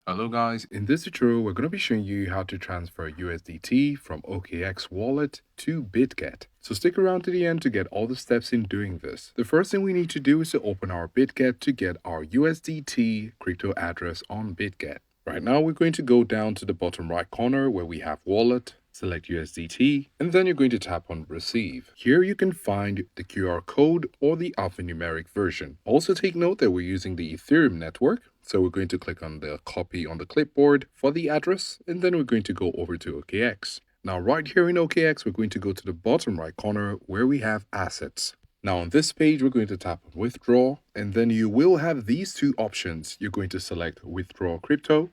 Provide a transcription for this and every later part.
Hello guys, in this tutorial we're going to be showing you how to transfer USDT from OKX wallet to Bitget. So stick around to the end to get all the steps in doing this. The first thing we need to do is to open our Bitget to get our USDT crypto address on Bitget. Right now we're going to go down to the bottom right corner where we have wallet, select USDT, and then you're going to tap on receive. Here you can find the QR code or the alphanumeric version. Also take note that we're using the Ethereum network, so we're going to click on the copy on the clipboard for the address, and then we're going to go over to OKX. Now right here in OKX, we're going to go to the bottom right corner where we have assets. Now on this page, we're going to tap on withdraw, and then you will have these two options. You're going to select withdraw crypto,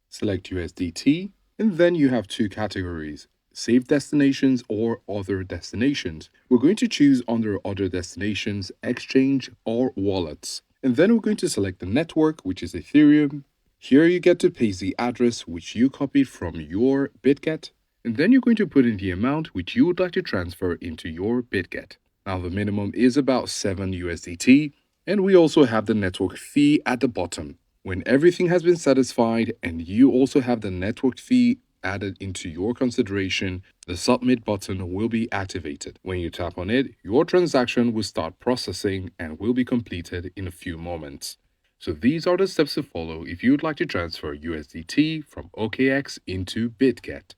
select USDT, and then you have two categories, save destinations or other destinations. We're going to choose under other destinations, exchange or wallets. And then we're going to select the network, which is Ethereum. Here you get to paste the address which you copied from your Bitget. And then you're going to put in the amount which you would like to transfer into your Bitget. Now the minimum is about 7 USDT. And we also have the network fee at the bottom. When everything has been satisfied and you also have the network fee added into your consideration, the submit button will be activated. When you tap on it, your transaction will start processing and will be completed in a few moments. So these are the steps to follow if you would like to transfer USDT from OKX into Bitget.